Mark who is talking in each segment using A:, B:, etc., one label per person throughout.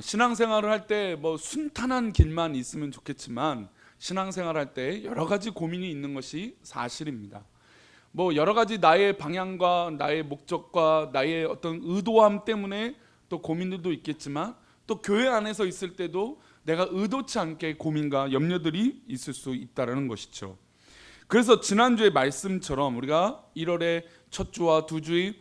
A: 신앙생활을 할 때 뭐 순탄한 길만 있으면 좋겠지만 신앙생활을 할 때 여러 가지 고민이 있는 것이 사실입니다. 뭐 여러 가지 나의 방향과 나의 목적과 나의 어떤 의도함 때문에 또 고민들도 있겠지만 또 교회 안에서 있을 때도 내가 의도치 않게 고민과 염려들이 있을 수 있다는 것이죠. 그래서 지난주의 말씀처럼 우리가 1월의 첫 주와 두 주의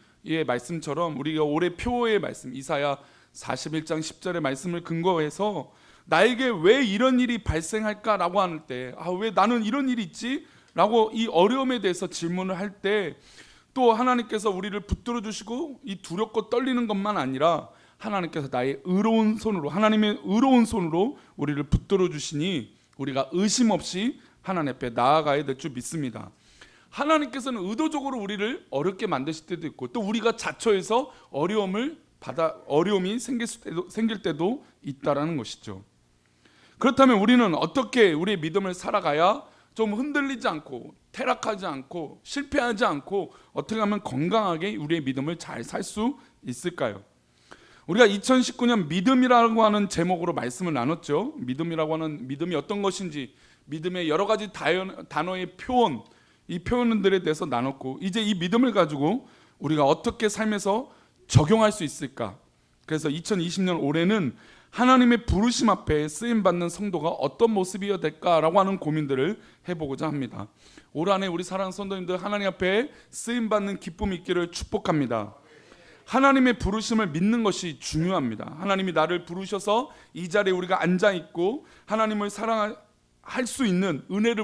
A: 말씀처럼 우리가 올해 표의 말씀 이사야 41장 10절의 말씀을 근거해서 나에게 왜 이런 일이 발생할까라고 할 때 왜 나는 이런 일이 있지? 라고 이 어려움에 대해서 질문을 할 때 또 하나님께서 우리를 붙들어 주시고 이 두렵고 떨리는 것만 아니라 하나님께서 나의 의로운 손으로 하나님의 의로운 손으로 우리를 붙들어 주시니 우리가 의심 없이 하나님 앞에 나아가야 될 줄 믿습니다. 하나님께서는 의도적으로 우리를 어렵게 만드실 때도 있고 또 우리가 자초해서 어려움이 생길 때도 있다라는 것이죠. 그렇다면 우리는 어떻게 우리의 믿음을 살아가야 좀 흔들리지 않고 퇴락하지 않고 실패하지 않고 어떻게 하면 건강하게 우리의 믿음을 잘 살 수 있을까요? 우리가 2019년 믿음이라고 하는 제목으로 말씀을 나눴죠. 믿음이라고 하는 믿음이 어떤 것인지 믿음의 여러 가지 단어의 표현, 이 표현들에 대해서 나눴고 이제 이 믿음을 가지고 우리가 어떻게 삶에서 적용할 수 있을까? 그래서 2020년 올해는 하나님의 부르심 앞에 쓰임받는 성도가 어떤 모습이어야 될까라고 하는 고민들을 해보고자 합니다. 올 한해 우리 사랑하는 성도님들 하나님 앞에 쓰임받는 기쁨이 있기를 축복합니다. 하나님의 부르심을 믿는 것이 중요합니다. 하나님이 나를 부르셔서 이 자리에 우리가 앉아있고 하나님을 사랑할 수 있는 은혜를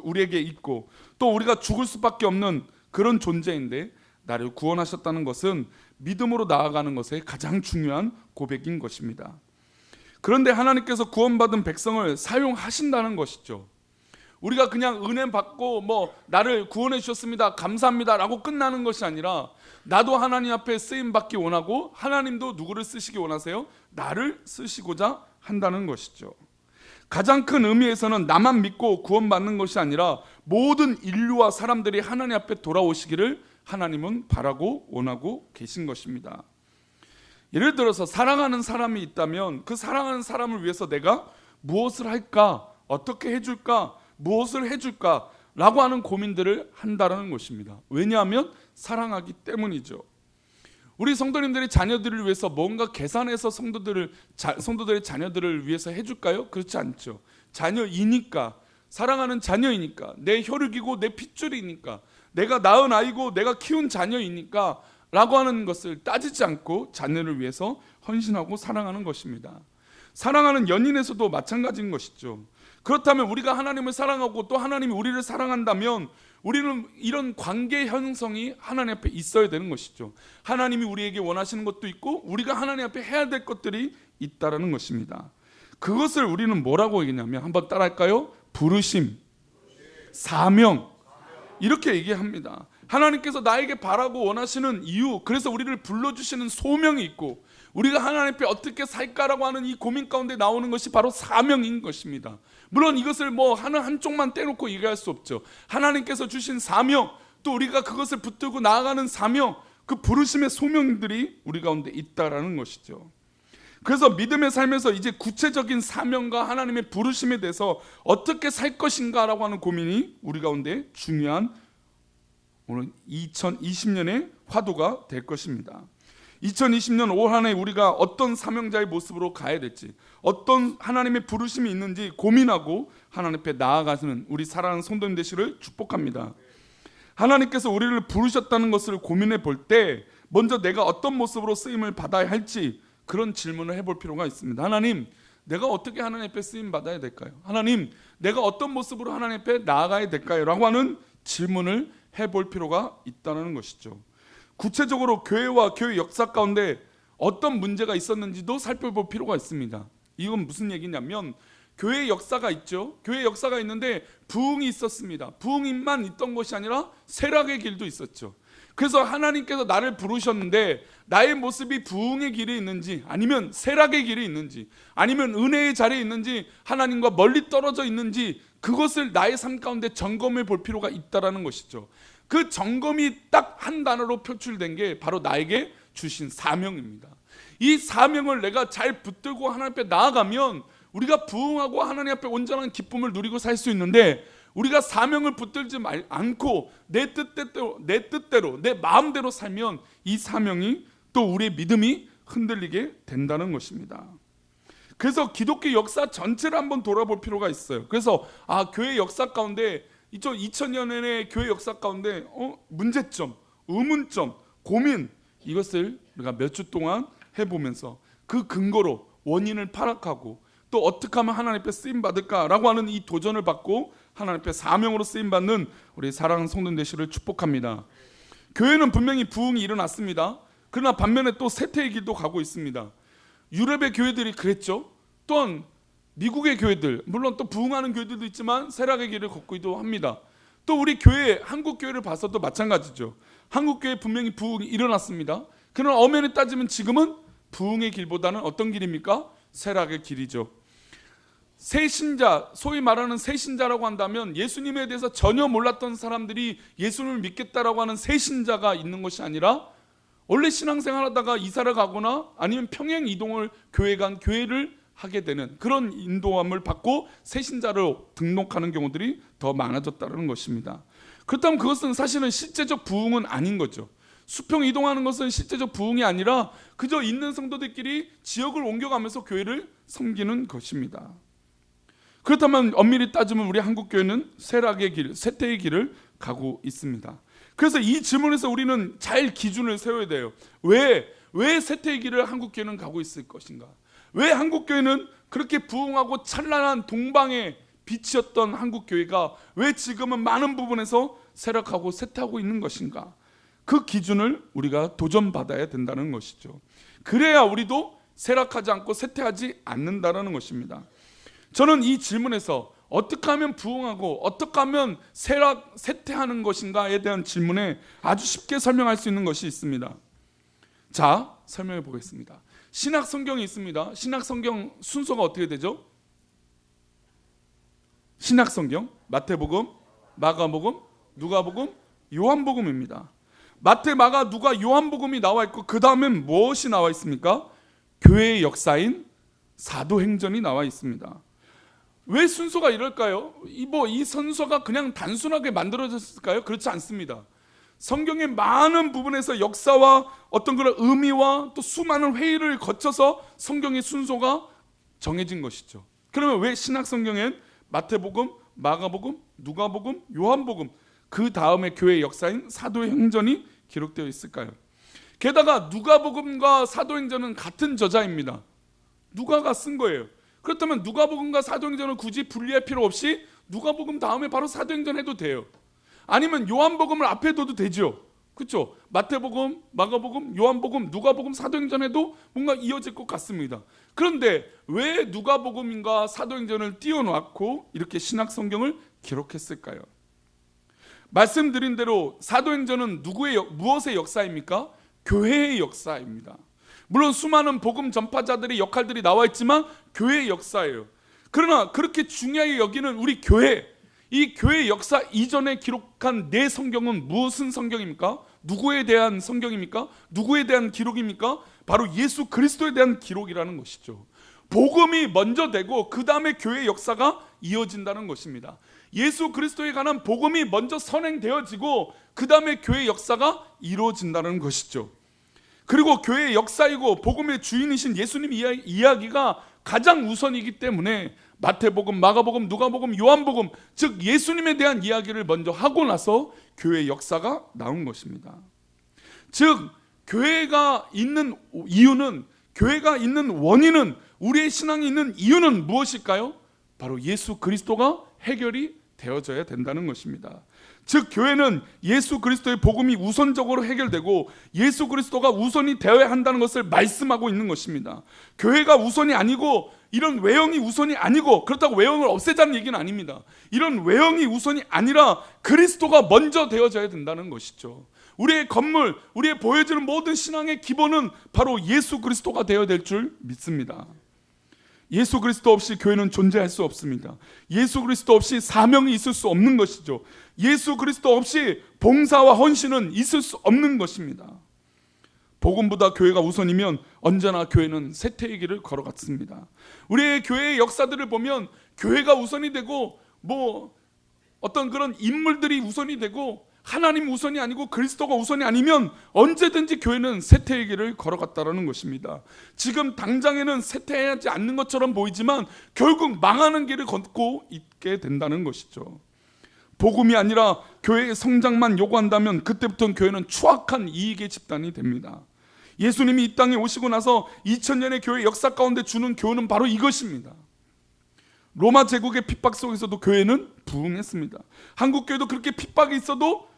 A: 우리에게 있고 또 우리가 죽을 수밖에 없는 그런 존재인데 나를 구원하셨다는 것은 믿음으로 나아가는 것의 가장 중요한 고백인 것입니다. 그런데 하나님께서 구원받은 백성을 사용하신다는 것이죠. 우리가 그냥 은혜 받고 나를 구원해 주셨습니다 감사합니다 라고 끝나는 것이 아니라 나도 하나님 앞에 쓰임 받기 원하고 하나님도 누구를 쓰시기 원하세요? 나를 쓰시고자 한다는 것이죠. 가장 큰 의미에서는 나만 믿고 구원받는 것이 아니라 모든 인류와 사람들이 하나님 앞에 돌아오시기를 하나님은 바라고 원하고 계신 것입니다. 예를 들어서 사랑하는 사람이 있다면 그 사랑하는 사람을 위해서 내가 무엇을 할까? 어떻게 해줄까? 무엇을 해줄까? 라고 하는 고민들을 한다는 것입니다. 왜냐하면 사랑하기 때문이죠. 우리 성도님들이 자녀들을 위해서 뭔가 계산해서 성도들의 자녀들을 위해서 해줄까요? 그렇지 않죠. 자녀이니까, 사랑하는 자녀이니까, 내 혈육이고 내 핏줄이니까, 내가 낳은 아이고 내가 키운 자녀이니까 라고 하는 것을 따지지 않고 자녀를 위해서 헌신하고 사랑하는 것입니다. 사랑하는 연인에서도 마찬가지인 것이죠. 그렇다면 우리가 하나님을 사랑하고 또 하나님이 우리를 사랑한다면 우리는 이런 관계 형성이 하나님 앞에 있어야 되는 것이죠. 하나님이 우리에게 원하시는 것도 있고 우리가 하나님 앞에 해야 될 것들이 있다는 것입니다. 그것을 우리는 뭐라고 얘기하냐면 한번 따라할까요? 부르심, 사명 이렇게 얘기합니다. 하나님께서 나에게 바라고 원하시는 이유, 그래서 우리를 불러주시는 소명이 있고 우리가 하나님 앞에 어떻게 살까라고 하는 이 고민 가운데 나오는 것이 바로 사명인 것입니다. 물론 이것을 하는 한쪽만 떼놓고 얘기할 수 없죠. 하나님께서 주신 사명, 또 우리가 그것을 붙들고 나아가는 사명, 그 부르심의 소명들이 우리 가운데 있다라는 것이죠. 그래서 믿음의 삶에서 이제 구체적인 사명과 하나님의 부르심에 대해서 어떻게 살 것인가라고 하는 고민이 우리 가운데 중요한 오늘 2020년의 화두가 될 것입니다. 2020년 올 한 해 우리가 어떤 사명자의 모습으로 가야 될지, 어떤 하나님의 부르심이 있는지 고민하고 하나님 앞에 나아가시는 우리 사랑하는 성도님 되시기를 축복합니다. 하나님께서 우리를 부르셨다는 것을 고민해 볼 때 먼저 내가 어떤 모습으로 쓰임을 받아야 할지 그런 질문을 해볼 필요가 있습니다. 하나님, 내가 어떻게 하나님 앞에 쓰임 받아야 될까요? 하나님, 내가 어떤 모습으로 하나님 앞에 나아가야 될까요? 라고 하는 질문을 해볼 필요가 있다는 것이죠. 구체적으로 교회와 교회 역사 가운데 어떤 문제가 있었는지도 살펴볼 필요가 있습니다. 이건 무슨 얘기냐면 교회 역사가 있죠. 교회 역사가 있는데 부흥이 있었습니다. 부흥만 있던 것이 아니라 쇠락의 길도 있었죠. 그래서 하나님께서 나를 부르셨는데 나의 모습이 부흥의 길이 있는지 아니면 쇠락의 길이 있는지 아니면 은혜의 자리에 있는지 하나님과 멀리 떨어져 있는지 그것을 나의 삶 가운데 점검해 볼 필요가 있다는 것이죠. 그 점검이 딱 한 단어로 표출된 게 바로 나에게 주신 사명입니다. 이 사명을 내가 잘 붙들고 하나님 앞에 나아가면 우리가 부응하고 하나님 앞에 온전한 기쁨을 누리고 살 수 있는데, 우리가 사명을 붙들지 않고 내 뜻대로 내 마음대로 살면 이 사명이 또 우리의 믿음이 흔들리게 된다는 것입니다. 그래서 기독교 역사 전체를 한번 돌아볼 필요가 있어요. 그래서 교회 역사 가운데 2000년의 교회 역사 가운데 문제점, 의문점, 고민, 이것을 우리가 몇 주 동안 해보면서 그 근거로 원인을 파악하고 또 어떻게 하면 하나님 앞에 쓰임 받을까라고 하는 이 도전을 받고 하나님 앞에 사명으로 쓰임 받는 우리 사랑하는 성도님 되시기를 축복합니다. 교회는 분명히 부흥이 일어났습니다. 그러나 반면에 또 쇠퇴의 길도 가고 있습니다. 유럽의 교회들이 그랬죠. 또한 미국의 교회들, 물론 또 부흥하는 교회들도 있지만 쇠락의 길을 걷기도 합니다. 또 우리 교회, 한국 교회를 봐서도 마찬가지죠. 한국 교회 분명히 부흥이 일어났습니다. 그러나 엄연히 따지면 지금은 부흥의 길보다는 어떤 길입니까? 쇠락의 길이죠. 새신자, 소위 말하는 새신자라고 한다면 예수님에 대해서 전혀 몰랐던 사람들이 예수님을 믿겠다라고 하는 새신자가 있는 것이 아니라 원래 신앙생활 하다가 이사를 가거나 아니면 평행 이동을 교회를 하게 되는 그런 인도함을 받고 새신자로 등록하는 경우들이 더 많아졌다는 것입니다. 그렇다면 그것은 사실은 실제적 부흥은 아닌 거죠. 수평 이동하는 것은 실제적 부흥이 아니라 그저 있는 성도들끼리 지역을 옮겨가면서 교회를 섬기는 것입니다. 그렇다면 엄밀히 따지면 우리 한국교회는 쇠락의 길, 쇠퇴의 길을 가고 있습니다. 그래서 이 질문에서 우리는 잘 기준을 세워야 돼요. 왜 쇠퇴의 길을 한국교회는 가고 있을 것인가? 왜 한국교회는 그렇게 부흥하고 찬란한 동방의 빛이었던 한국교회가 왜 지금은 많은 부분에서 쇠락하고 쇠퇴하고 있는 것인가? 그 기준을 우리가 도전받아야 된다는 것이죠. 그래야 우리도 쇠락하지 않고 쇠퇴하지 않는다는 것입니다. 저는 이 질문에서 어떻게 하면 부흥하고 어떻게 하면 쇠퇴하는 것인가에 대한 질문에 아주 쉽게 설명할 수 있는 것이 있습니다. 자, 설명해 보겠습니다. 신약 성경이 있습니다. 신약 성경 순서가 어떻게 되죠? 신약 성경 마태복음, 마가복음, 누가복음, 요한복음입니다. 마태, 마가, 누가, 요한복음이 나와 있고 그 다음엔 무엇이 나와 있습니까? 교회의 역사인 사도행전이 나와 있습니다. 왜 순서가 이럴까요? 이 순서가 그냥 단순하게 만들어졌을까요? 그렇지 않습니다. 성경의 많은 부분에서 역사와 어떤 그런 의미와 또 수많은 회의를 거쳐서 성경의 순서가 정해진 것이죠. 그러면 왜 신약 성경엔 마태복음, 마가복음, 누가복음, 요한복음 그 다음에 교회의 역사인 사도행전이 기록되어 있을까요? 게다가 누가복음과 사도행전은 같은 저자입니다. 누가가 쓴 거예요. 그렇다면 누가복음과 사도행전을 굳이 분리할 필요 없이 누가복음 다음에 바로 사도행전 해도 돼요. 아니면 요한복음을 앞에 둬도 되죠. 그렇죠? 마태복음, 마가복음, 요한복음, 누가복음, 사도행전 해도 뭔가 이어질 것 같습니다. 그런데 왜 누가복음과 사도행전을 띄워놓고 이렇게 신약 성경을 기록했을까요? 말씀드린 대로 사도행전은 무엇의 역사입니까? 교회의 역사입니다. 물론 수많은 복음 전파자들의 역할들이 나와 있지만 교회의 역사예요. 그러나 그렇게 중요하게 여기는 우리 교회, 이 교회의 역사 이전에 기록한 내 성경은 무슨 성경입니까? 누구에 대한 성경입니까? 누구에 대한 기록입니까? 바로 예수 그리스도에 대한 기록이라는 것이죠. 복음이 먼저 되고 그 다음에 교회의 역사가 이어진다는 것입니다. 예수 그리스도에 관한 복음이 먼저 선행되어지고 그 다음에 교회의 역사가 이루어진다는 것이죠. 그리고 교회의 역사이고 복음의 주인이신 예수님 이야기가 가장 우선이기 때문에 마태복음, 마가복음, 누가복음, 요한복음, 즉 예수님에 대한 이야기를 먼저 하고 나서 교회의 역사가 나온 것입니다. 즉 교회가 있는 이유는, 교회가 있는 원인은, 우리의 신앙이 있는 이유는 무엇일까요? 바로 예수 그리스도가 해결이 되어져야 된다는 것입니다. 즉 교회는 예수 그리스도의 복음이 우선적으로 해결되고 예수 그리스도가 우선이 되어야 한다는 것을 말씀하고 있는 것입니다. 교회가 우선이 아니고 이런 외형이 우선이 아니고, 그렇다고 외형을 없애자는 얘기는 아닙니다. 이런 외형이 우선이 아니라 그리스도가 먼저 되어져야 된다는 것이죠. 우리의 건물, 우리의 보여지는 모든 신앙의 기본은 바로 예수 그리스도가 되어야 될 줄 믿습니다. 예수 그리스도 없이 교회는 존재할 수 없습니다. 예수 그리스도 없이 사명이 있을 수 없는 것이죠. 예수 그리스도 없이 봉사와 헌신은 있을 수 없는 것입니다. 복음보다 교회가 우선이면 언제나 교회는 쇠퇴의 길을 걸어갔습니다. 우리의 교회의 역사들을 보면 교회가 우선이 되고 어떤 그런 인물들이 우선이 되고 하나님 우선이 아니고 그리스도가 우선이 아니면 언제든지 교회는 쇠퇴의 길을 걸어갔다라는 것입니다. 지금 당장에는 쇠퇴하지 않는 것처럼 보이지만 결국 망하는 길을 걷고 있게 된다는 것이죠. 복음이 아니라 교회의 성장만 요구한다면 그때부터는 교회는 추악한 이익의 집단이 됩니다. 예수님이 이 땅에 오시고 나서 2000년의 교회 역사 가운데 주는 교훈은 바로 이것입니다. 로마 제국의 핍박 속에서도 교회는 부흥했습니다. 한국 교회도 그렇게 핍박이 있어도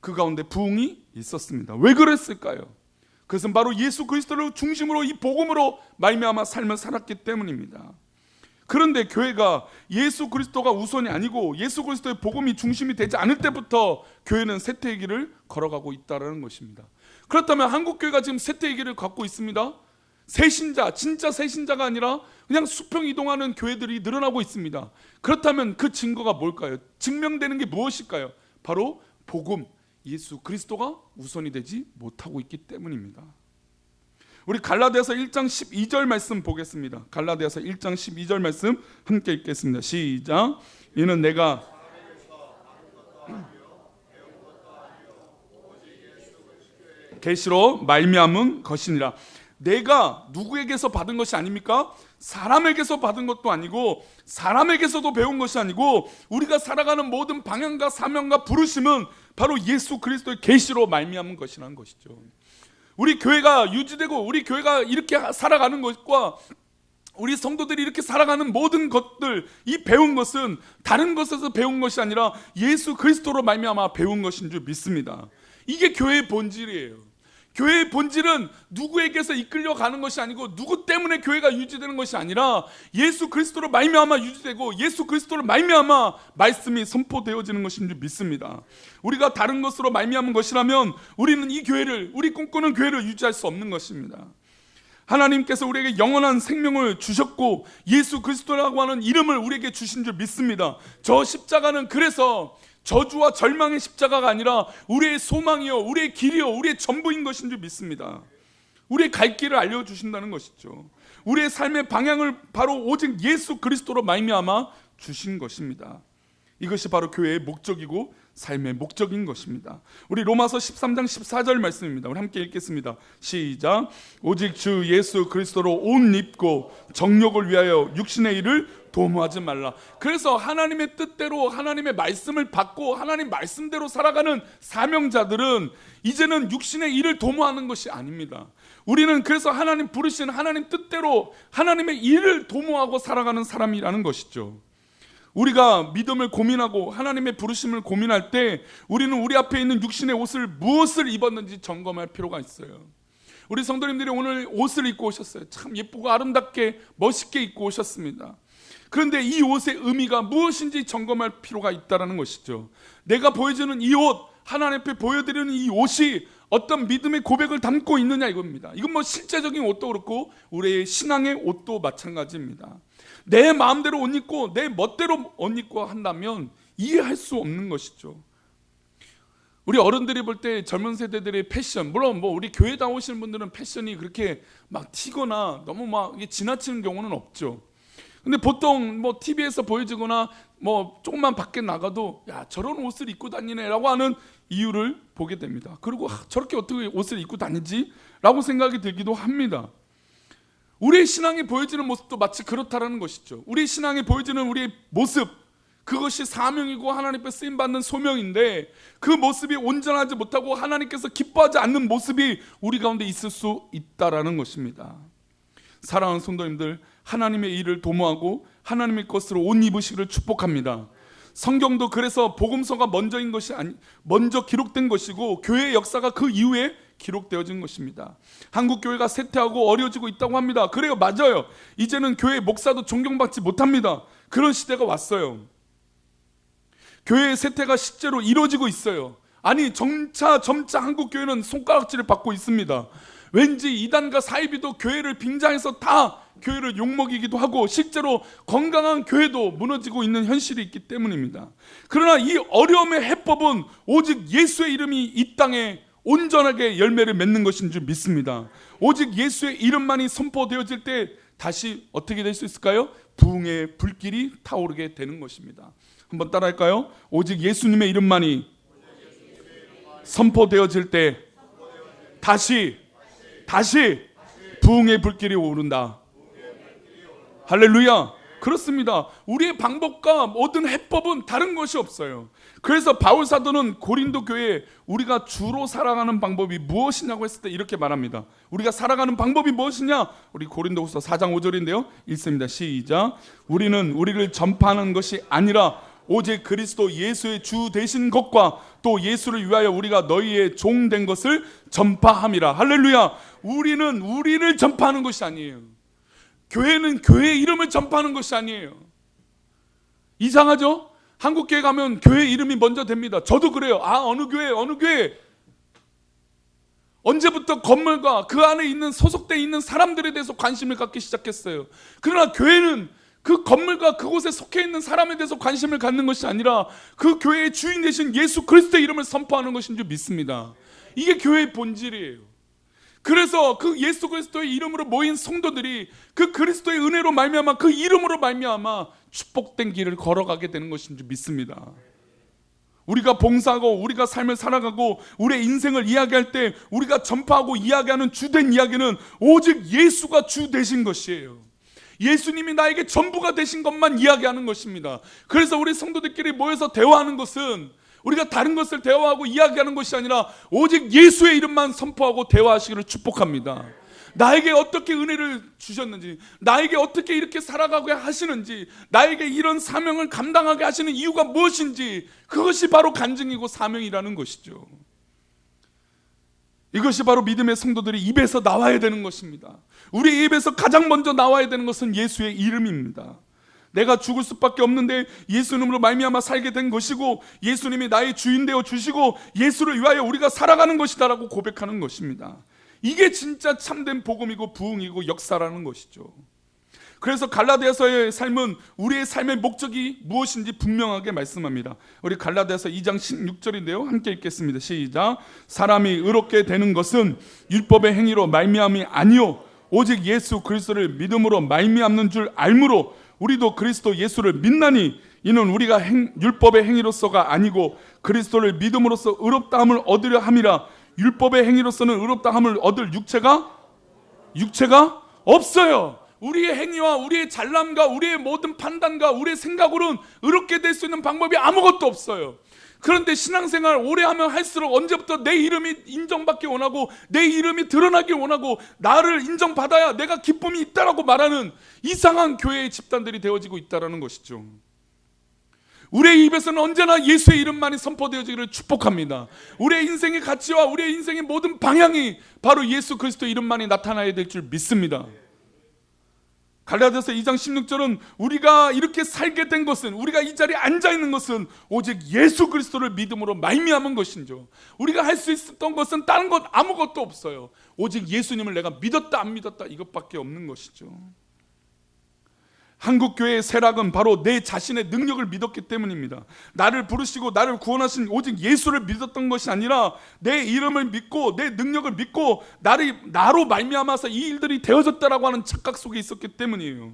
A: 그 가운데 부흥이 있었습니다. 왜 그랬을까요? 그것은 바로 예수 그리스도를 중심으로 이 복음으로 말미암아 삶을 살았기 때문입니다. 그런데 교회가 예수 그리스도가 우선이 아니고 예수 그리스도의 복음이 중심이 되지 않을 때부터 교회는 쇠퇴의 길을 걸어가고 있다는 것입니다. 그렇다면 한국교회가 지금 쇠퇴의 길을 걷고 있습니다. 새신자, 진짜 새신자가 아니라 그냥 수평 이동하는 교회들이 늘어나고 있습니다. 그렇다면 그 증거가 뭘까요? 증명되는 게 무엇일까요? 바로 복음, 예수 그리스도가 우선이 되지 못하고 있기 때문입니다. 우리 갈라디아서 1장 12절 말씀 보겠습니다. 갈라디아서 1장 12절 말씀 함께 읽겠습니다. 시작. 이는 내가 계시로 말미암은 것이니라. 내가 누구에게서 받은 것이 아닙니까? 사람에게서 받은 것도 아니고 사람에게서도 배운 것이 아니고 우리가 살아가는 모든 방향과 사명과 부르심은 바로 예수 그리스도의 계시로 말미암은 것이라는 것이죠. 우리 교회가 유지되고 우리 교회가 이렇게 살아가는 것과 우리 성도들이 이렇게 살아가는 모든 것들, 이 배운 것은 다른 것에서 배운 것이 아니라 예수 그리스도로 말미암아 배운 것인 줄 믿습니다. 이게 교회의 본질이에요. 교회의 본질은 누구에게서 이끌려가는 것이 아니고 누구 때문에 교회가 유지되는 것이 아니라 예수 그리스도로 말미암아 유지되고 예수 그리스도로 말미암아 말씀이 선포되어지는 것인 줄 믿습니다. 우리가 다른 것으로 말미암은 것이라면 우리는 이 교회를, 우리 꿈꾸는 교회를 유지할 수 없는 것입니다. 하나님께서 우리에게 영원한 생명을 주셨고 예수 그리스도라고 하는 이름을 우리에게 주신 줄 믿습니다. 저 십자가는 그래서 저주와 절망의 십자가가 아니라 우리의 소망이요, 우리의 길이요, 우리의 전부인 것인 줄 믿습니다. 우리의 갈 길을 알려주신다는 것이죠. 우리의 삶의 방향을 바로 오직 예수 그리스도로 말미암아 주신 것입니다. 이것이 바로 교회의 목적이고 삶의 목적인 것입니다. 우리 로마서 13장 14절 말씀입니다. 우리 함께 읽겠습니다. 시작. 오직 주 예수 그리스도로 옷 입고 정욕을 위하여 육신의 일을 도모하지 말라. 그래서 하나님의 뜻대로 하나님의 말씀을 받고 하나님 말씀대로 살아가는 사명자들은 이제는 육신의 일을 도모하는 것이 아닙니다. 우리는 그래서 하나님 부르신 하나님 뜻대로 하나님의 일을 도모하고 살아가는 사람이라는 것이죠. 우리가 믿음을 고민하고 하나님의 부르심을 고민할 때 우리는 우리 앞에 있는 육신의 옷을 무엇을 입었는지 점검할 필요가 있어요. 우리 성도님들이 오늘 옷을 입고 오셨어요. 참 예쁘고 아름답게 멋있게 입고 오셨습니다. 그런데 이 옷의 의미가 무엇인지 점검할 필요가 있다는 것이죠. 내가 보여주는 이 옷, 하나님 앞에 보여드리는 이 옷이 어떤 믿음의 고백을 담고 있느냐 이겁니다. 이건 실제적인 옷도 그렇고 우리의 신앙의 옷도 마찬가지입니다. 내 마음대로 옷 입고 내 멋대로 옷 입고 한다면 이해할 수 없는 것이죠. 우리 어른들이 볼 때 젊은 세대들의 패션, 물론 우리 교회 나오시는 분들은 패션이 그렇게 막 튀거나 너무 막 지나치는 경우는 없죠. 근데 보통 TV에서 보여지거나 조금만 밖에 나가도 야 저런 옷을 입고 다니네라고 하는 이유를 보게 됩니다. 그리고 저렇게 어떻게 옷을 입고 다니지? 라고 생각이 들기도 합니다. 우리의 신앙이 보여지는 모습도 마치 그렇다라는 것이죠. 우리 신앙이 보여지는 우리의 모습, 그것이 사명이고 하나님 앞에 쓰임받는 소명인데 그 모습이 온전하지 못하고 하나님께서 기뻐하지 않는 모습이 우리 가운데 있을 수 있다라는 것입니다. 사랑하는 성도님들, 하나님의 일을 도모하고 하나님의 것으로 옷 입으시기를 축복합니다. 성경도 그래서 복음서가 먼저 기록된 것이고 교회의 역사가 그 이후에 기록되어진 것입니다. 한국 교회가 쇠퇴하고 어려워지고 있다고 합니다. 그래요, 맞아요. 이제는 교회 목사도 존경받지 못합니다. 그런 시대가 왔어요. 교회의 쇠퇴가 실제로 이루어지고 있어요. 아니 점차 한국 교회는 손가락질을 받고 있습니다. 왠지 이단과 사이비도 교회를 빙자해서 다 교회를 욕먹이기도 하고 실제로 건강한 교회도 무너지고 있는 현실이 있기 때문입니다. 그러나 이 어려움의 해법은 오직 예수의 이름이 이 땅에 온전하게 열매를 맺는 것인 줄 믿습니다. 오직 예수의 이름만이 선포되어질 때 다시 어떻게 될 수 있을까요? 부흥의 불길이 타오르게 되는 것입니다. 한번 따라할까요? 오직 예수님의 이름만이 선포되어질 때 다시 부흥의 불길이 오른다. 할렐루야. 그렇습니다. 우리의 방법과 모든 해법은 다른 것이 없어요. 그래서 바울 사도는 고린도 교회에 우리가 주로 살아가는 방법이 무엇이냐고 했을 때 이렇게 말합니다. 우리가 살아가는 방법이 무엇이냐? 우리 고린도후서 4장 5절인데요. 읽습니다. 시작. 우리는 우리를 전파하는 것이 아니라 오직 그리스도 예수의 주 되신 것과 또 예수를 위하여 우리가 너희의 종 된 것을 전파함이라. 할렐루야. 우리는 우리를 전파하는 것이 아니에요. 교회는 교회의 이름을 전파하는 것이 아니에요. 이상하죠? 한국교회 가면 교회 이름이 먼저 됩니다. 저도 그래요. 어느 교회. 언제부터 건물과 그 안에 있는 소속되어 있는 사람들에 대해서 관심을 갖기 시작했어요. 그러나 교회는 그 건물과 그곳에 속해 있는 사람에 대해서 관심을 갖는 것이 아니라 그 교회의 주인 되신 예수 그리스도의 이름을 선포하는 것인 줄 믿습니다. 이게 교회의 본질이에요. 그래서 그 예수 그리스도의 이름으로 모인 성도들이 그 그리스도의 은혜로 말미암아 그 이름으로 말미암아 축복된 길을 걸어가게 되는 것인 줄 믿습니다. 우리가 봉사하고 우리가 삶을 살아가고 우리의 인생을 이야기할 때 우리가 전파하고 이야기하는 주된 이야기는 오직 예수가 주 되신 것이에요. 예수님이 나에게 전부가 되신 것만 이야기하는 것입니다. 그래서 우리 성도들끼리 모여서 대화하는 것은 우리가 다른 것을 대화하고 이야기하는 것이 아니라 오직 예수의 이름만 선포하고 대화하시기를 축복합니다. 나에게 어떻게 은혜를 주셨는지, 나에게 어떻게 이렇게 살아가게 하시는지, 나에게 이런 사명을 감당하게 하시는 이유가 무엇인지, 그것이 바로 간증이고 사명이라는 것이죠. 이것이 바로 믿음의 성도들이 입에서 나와야 되는 것입니다. 우리 입에서 가장 먼저 나와야 되는 것은 예수의 이름입니다. 내가 죽을 수밖에 없는데 예수님으로 말미암아 살게 된 것이고 예수님이 나의 주인 되어 주시고 예수를 위하여 우리가 살아가는 것이다라고 고백하는 것입니다. 이게 진짜 참된 복음이고 부흥이고 역사라는 것이죠. 그래서 갈라디아서의 삶은 우리의 삶의 목적이 무엇인지 분명하게 말씀합니다. 우리 갈라디아서 2장 16절인데요. 함께 읽겠습니다. 시작. 사람이 의롭게 되는 것은 율법의 행위로 말미암이 아니요 오직 예수 그리스도를 믿음으로 말미암는 줄 알므로 우리도 그리스도 예수를 믿나니 이는 우리가 율법의 행위로서가 아니고 그리스도를 믿음으로써 의롭다함을 얻으려 함이라. 율법의 행위로서는 의롭다함을 얻을 육체가 없어요. 우리의 행위와 우리의 잘남과 우리의 모든 판단과 우리의 생각으로는 의롭게 될 수 있는 방법이 아무것도 없어요. 그런데 신앙생활 오래 하면 할수록 언제부터 내 이름이 인정받기 원하고 내 이름이 드러나기 원하고 나를 인정받아야 내가 기쁨이 있다라고 말하는 이상한 교회의 집단들이 되어지고 있다는 것이죠. 우리의 입에서는 언제나 예수의 이름만이 선포되어지기를 축복합니다. 우리의 인생의 가치와 우리의 인생의 모든 방향이 바로 예수 그리스도 이름만이 나타나야 될 줄 믿습니다. 갈라디아서 2장 16절은 우리가 이렇게 살게 된 것은, 우리가 이 자리에 앉아있는 것은 오직 예수 그리스도를 믿음으로 말미암은 것인죠. 우리가 할 수 있었던 것은 다른 것 아무것도 없어요. 오직 예수님을 내가 믿었다 안 믿었다 이것밖에 없는 것이죠. 한국교회의 쇠락은 바로 내 자신의 능력을 믿었기 때문입니다. 나를 부르시고 나를 구원하신 오직 예수를 믿었던 것이 아니라 내 이름을 믿고 내 능력을 믿고 나로 말미암아서 이 일들이 되어졌다라고 하는 착각 속에 있었기 때문이에요.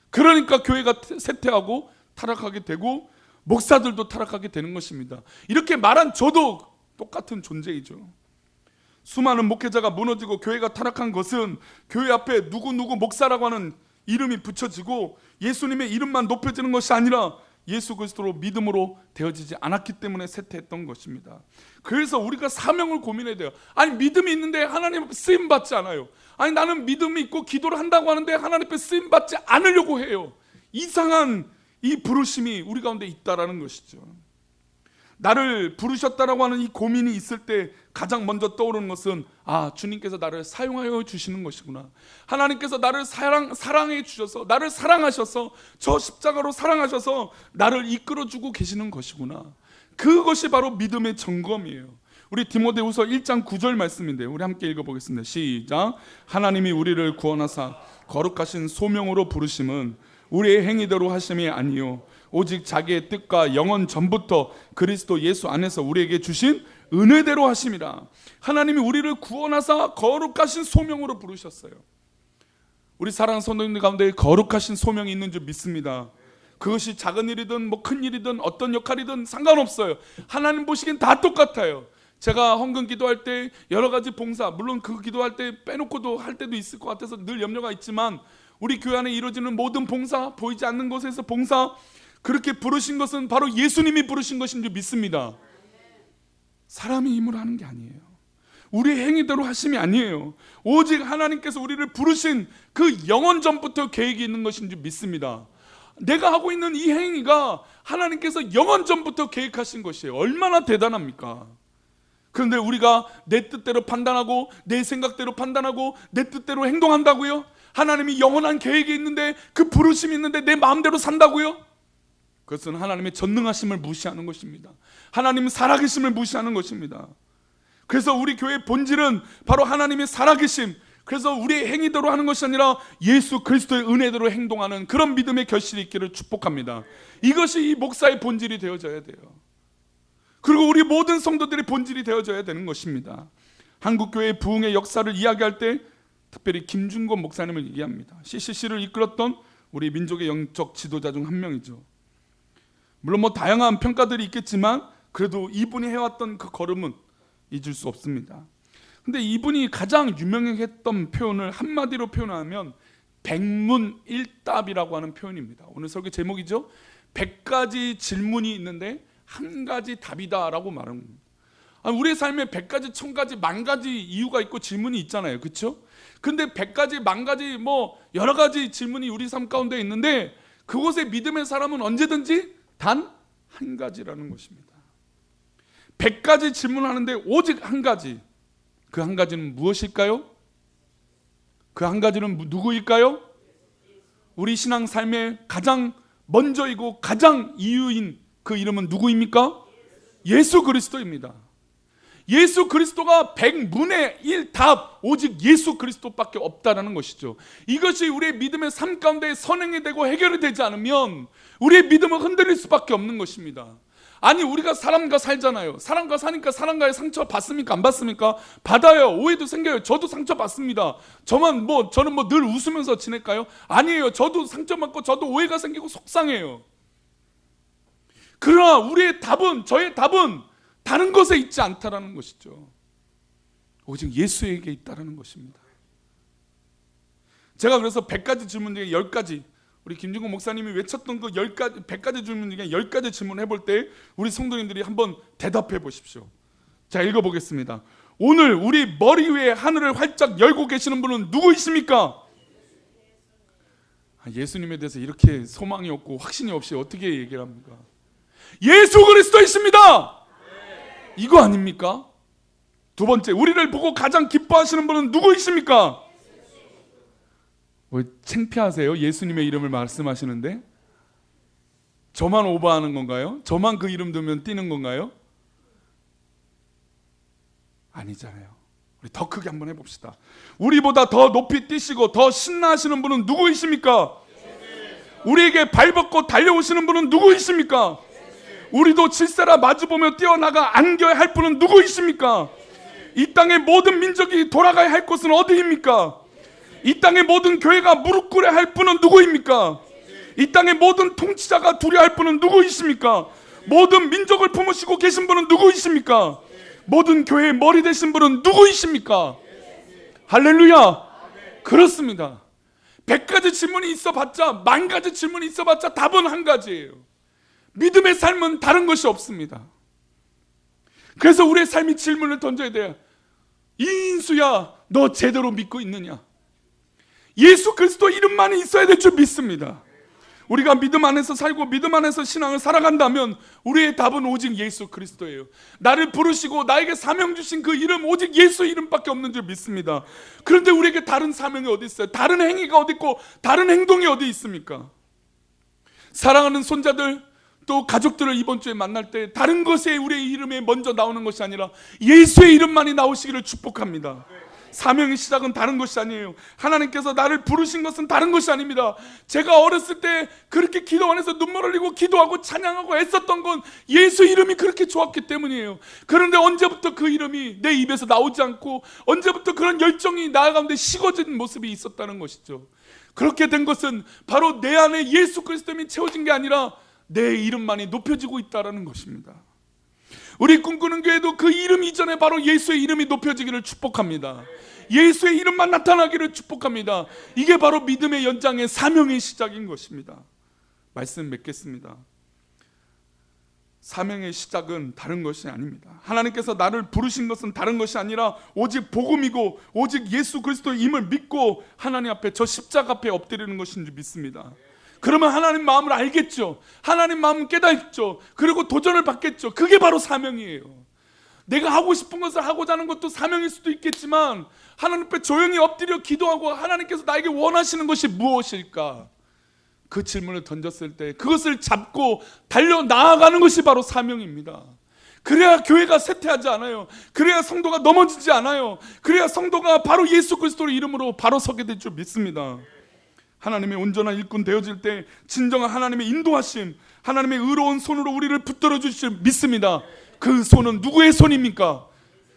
A: 그러니까 교회가 쇠퇴하고 타락하게 되고 목사들도 타락하게 되는 것입니다. 이렇게 말한 저도 똑같은 존재이죠. 수많은 목회자가 무너지고 교회가 타락한 것은 교회 앞에 누구누구 목사라고 하는 이름이 붙여지고 예수님의 이름만 높여지는 것이 아니라 예수 그리스도로 믿음으로 되어지지 않았기 때문에 쇠퇴했던 것입니다. 그래서 우리가 사명을 고민해야 돼요. 아니 믿음이 있는데 하나님 앞에 쓰임 받지 않아요. 아니 나는 믿음이 있고 기도를 한다고 하는데 하나님 앞에 쓰임 받지 않으려고 해요. 이상한 이 부르심이 우리 가운데 있다라는 것이죠. 나를 부르셨다라고 하는 이 고민이 있을 때 가장 먼저 떠오르는 것은 주님께서 나를 사용하여 주시는 것이구나. 하나님께서 나를 사랑해 주셔서 나를 사랑하셔서 저 십자가로 사랑하셔서 나를 이끌어주고 계시는 것이구나. 그것이 바로 믿음의 점검이에요. 우리 디모데후서 1장 9절 말씀인데요. 우리 함께 읽어보겠습니다. 시작. 하나님이 우리를 구원하사 거룩하신 소명으로 부르심은 우리의 행위대로 하심이 아니요 오직 자기의 뜻과 영원 전부터 그리스도 예수 안에서 우리에게 주신 은혜대로 하심이라. 하나님이 우리를 구원하사 거룩하신 소명으로 부르셨어요. 우리 사랑하는 성도님들 가운데 거룩하신 소명이 있는 줄 믿습니다. 그것이 작은 일이든 뭐 큰 일이든 어떤 역할이든 상관없어요. 하나님 보시기엔 다 똑같아요. 제가 헌금 기도할 때 여러 가지 봉사, 물론 그 기도할 때 빼놓고도 할 때도 있을 것 같아서 늘 염려가 있지만, 우리 교회 안에 이루어지는 모든 봉사, 보이지 않는 곳에서 봉사, 그렇게 부르신 것은 바로 예수님이 부르신 것인 줄 믿습니다. 사람이 힘으로 하는 게 아니에요. 우리의 행위대로 하심이 아니에요. 오직 하나님께서 우리를 부르신 그 영원 전부터 계획이 있는 것인 줄 믿습니다. 내가 하고 있는 이 행위가 하나님께서 영원 전부터 계획하신 것이에요. 얼마나 대단합니까? 그런데 우리가 내 뜻대로 판단하고 내 생각대로 판단하고 내 뜻대로 행동한다고요? 하나님이 영원한 계획이 있는데, 그 부르심이 있는데 내 마음대로 산다고요? 그것은 하나님의 전능하심을 무시하는 것입니다. 하나님 살아계심을 무시하는 것입니다. 그래서 우리 교회의 본질은 바로 하나님의 살아계심, 그래서 우리의 행위대로 하는 것이 아니라 예수 그리스도의 은혜대로 행동하는 그런 믿음의 결실이 있기를 축복합니다. 이것이 이 목사의 본질이 되어져야 돼요. 그리고 우리 모든 성도들의 본질이 되어져야 되는 것입니다. 한국교회의 부흥의 역사를 이야기할 때 특별히 김준권 목사님을 얘기합니다. CCC를 이끌었던 우리 민족의 영적 지도자 중 한 명이죠. 물론 뭐 다양한 평가들이 있겠지만 그래도 이분이 해왔던 그 걸음은 잊을 수 없습니다. 근데 이분이 가장 유명했던 표현을 한마디로 표현하면 백문일답이라고 하는 표현입니다. 오늘 설교 제목이죠. 100가지 질문이 있는데 한 가지 답이다라고 말합니다. 우리의 삶에 100가지, 1000가지, 10,000가지 이유가 있고 질문이 있잖아요. 그렇죠? 근데 100가지, 10,000가지 뭐 여러 가지 질문이 우리 삶 가운데 있는데, 그곳에 믿음의 사람은 언제든지 단 한 가지라는 것입니다. 100가지 질문하는데 오직 한 가지. 그 한 가지는 무엇일까요? 그 한 가지는 누구일까요? 우리 신앙 삶의 가장 먼저이고 가장 이유인 그 이름은 누구입니까? 예수 그리스도입니다. 예수 그리스도가 100문의 1답, 오직 예수 그리스도밖에 없다라는 것이죠. 이것이 우리의 믿음의 삶 가운데 선행이 되고 해결이 되지 않으면 우리의 믿음은 흔들릴 수밖에 없는 것입니다. 아니, 우리가 사람과 살잖아요. 사람과 사니까 사람과의 상처 받습니까? 안 받습니까? 받아요. 오해도 생겨요. 저도 상처 받습니다. 저는 늘 웃으면서 지낼까요? 아니에요. 저도 상처받고 저도 오해가 생기고 속상해요. 그러나 저의 답은 다른 것에 있지 않다라는 것이죠. 오직 예수에게 있다라는 것입니다. 제가 그래서 100가지 질문 중에 10가지, 우리 김준국 목사님이 외쳤던 그 100가지 질문 중에 10가지 질문을 해볼 때 우리 성도님들이 한번 대답해 보십시오. 자, 읽어보겠습니다. 오늘 우리 머리 위에 하늘을 활짝 열고 계시는 분은 누구이십니까? 예수님에 대해서 이렇게 소망이 없고 확신이 없이 어떻게 얘기를 합니까? 예수 그리스도이십니다. 이거 아닙니까? 두 번째, 우리를 보고 가장 기뻐하시는 분은 누구이십니까? 왜 창피하세요? 예수님의 이름을 말씀하시는데 저만 오버하는 건가요? 저만 그 이름 들으면 뛰는 건가요? 아니잖아요. 우리 더 크게 한번 해봅시다. 우리보다 더 높이 뛰시고 더 신나하시는 분은 누구이십니까? 우리에게 발벗고 달려오시는 분은 누구이십니까? 우리도 질세라 마주보며 뛰어나가 안겨야 할 분은 누구이십니까? 이 땅의 모든 민족이 돌아가야 할 곳은 어디입니까? 이 땅의 모든 교회가 무릎 꿇어야 할 분은 누구입니까? 이 땅의 모든 통치자가 두려워할 분은 누구이십니까? 모든 민족을 품으시고 계신 분은 누구이십니까? 모든 교회의 머리 되신 분은 누구이십니까? 할렐루야. 그렇습니다. 100가지 질문이 있어봤자, 10,000가지 질문이 있어봤자 답은 한 가지예요. 믿음의 삶은 다른 것이 없습니다. 그래서 우리의 삶이 질문을 던져야 돼요. 이인수야, 너 제대로 믿고 있느냐? 예수 그리스도 이름만이 있어야 될 줄 믿습니다. 우리가 믿음 안에서 살고 믿음 안에서 신앙을 살아간다면 우리의 답은 오직 예수 그리스도예요. 나를 부르시고 나에게 사명 주신 그 이름, 오직 예수 이름밖에 없는 줄 믿습니다. 그런데 우리에게 다른 사명이 어디 있어요? 다른 행위가 어디 있고 다른 행동이 어디 있습니까? 사랑하는 손자들, 또 가족들을 이번 주에 만날 때 다른 것에 우리의 이름에 먼저 나오는 것이 아니라 예수의 이름만이 나오시기를 축복합니다. 사명의 시작은 다른 것이 아니에요. 하나님께서 나를 부르신 것은 다른 것이 아닙니다. 제가 어렸을 때 그렇게 기도 안에서 눈물 흘리고 기도하고 찬양하고 애썼던 건 예수 이름이 그렇게 좋았기 때문이에요. 그런데 언제부터 그 이름이 내 입에서 나오지 않고 언제부터 그런 열정이 나 가운데 식어진 모습이 있었다는 것이죠. 그렇게 된 것은 바로 내 안에 예수 그리스도님이 채워진 게 아니라 내 이름만이 높여지고 있다는 것입니다. 우리 꿈꾸는 교회도 그 이름 이전에 바로 예수의 이름이 높여지기를 축복합니다. 예수의 이름만 나타나기를 축복합니다. 이게 바로 믿음의 연장의 사명의 시작인 것입니다. 말씀 맺겠습니다. 사명의 시작은 다른 것이 아닙니다. 하나님께서 나를 부르신 것은 다른 것이 아니라 오직 복음이고 오직 예수 그리스도의 믿고 하나님 앞에 저 십자가 앞에 엎드리는 것인 줄 믿습니다. 그러면 하나님 마음을 알겠죠. 하나님 마음을 깨닫죠. 그리고 도전을 받겠죠. 그게 바로 사명이에요. 내가 하고 싶은 것을 하고자 하는 것도 사명일 수도 있겠지만 하나님 앞에 조용히 엎드려 기도하고 하나님께서 나에게 원하시는 것이 무엇일까? 그 질문을 던졌을 때 그것을 잡고 달려 나아가는 것이 바로 사명입니다. 그래야 교회가 쇠퇴하지 않아요. 그래야 성도가 넘어지지 않아요. 그래야 성도가 바로 예수 그리스도의 이름으로 바로 서게 될 줄 믿습니다. 하나님의 온전한 일꾼 되어질 때 진정한 하나님의 인도하심, 하나님의 의로운 손으로 우리를 붙들어 주실 믿습니다. 그 손은 누구의 손입니까?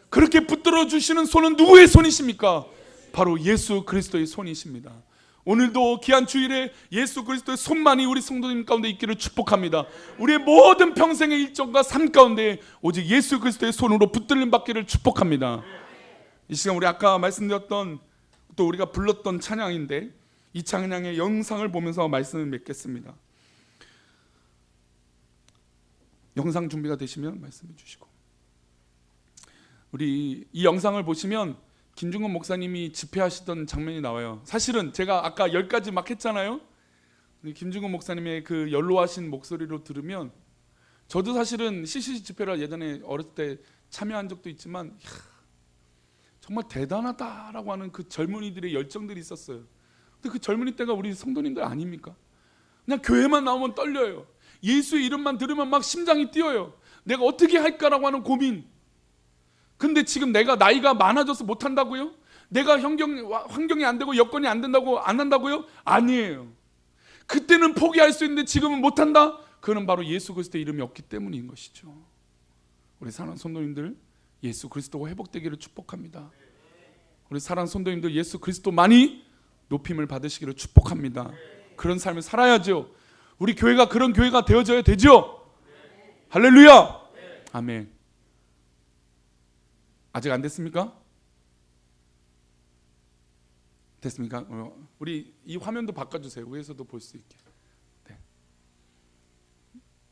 A: 그렇게 붙들어 주시는 손은 누구의 손이십니까? 바로 예수 그리스도의 손이십니다. 오늘도 귀한 주일에 예수 그리스도의 손만이 우리 성도님 가운데 있기를 축복합니다. 우리의 모든 평생의 일정과 삶 가운데 오직 예수 그리스도의 손으로 붙들림 받기를 축복합니다. 이 시간 우리 아까 말씀드렸던 또 우리가 불렀던 찬양인데 이 찬양의 영상을 보면서 말씀을 맺겠습니다. 영상 준비가 되시면 말씀해 주시고, 우리 이 영상을 보시면 김중건 목사님이 집회하시던 장면이 나와요. 사실은 제가 아까 10가지 막 했잖아요. 김중건 목사님의 그 연로하신 목소리로 들으면 저도 사실은 CCC 집회를 예전에 어렸을 때 참여한 적도 있지만 정말 대단하다라고 하는 그 젊은이들의 열정들이 있었어요. 근데 그 젊은이 때가 우리 성도님들 아닙니까? 그냥 교회만 나오면 떨려요. 예수의 이름만 들으면 막 심장이 뛰어요. 내가 어떻게 할까라고 하는 고민. 근데 지금 내가 나이가 많아져서 못한다고요? 내가 환경이 안 되고 여건이 안 된다고 안 한다고요? 아니에요. 그때는 포기할 수 있는데 지금은 못한다? 그는 바로 예수 그리스도의 이름이 없기 때문인 것이죠. 우리 사랑하는 성도님들, 예수 그리스도가 회복되기를 축복합니다. 우리 사랑하는 성도님들, 예수 그리스도만이 높임을 받으시기를 축복합니다. 그런 삶을 살아야죠. 우리 교회가 그런 교회가 되어져야 되죠. 할렐루야. 아멘. 아직 안 됐습니까? 됐습니까? 우리 이 화면도 바꿔주세요. 위에서도 볼 수 있게.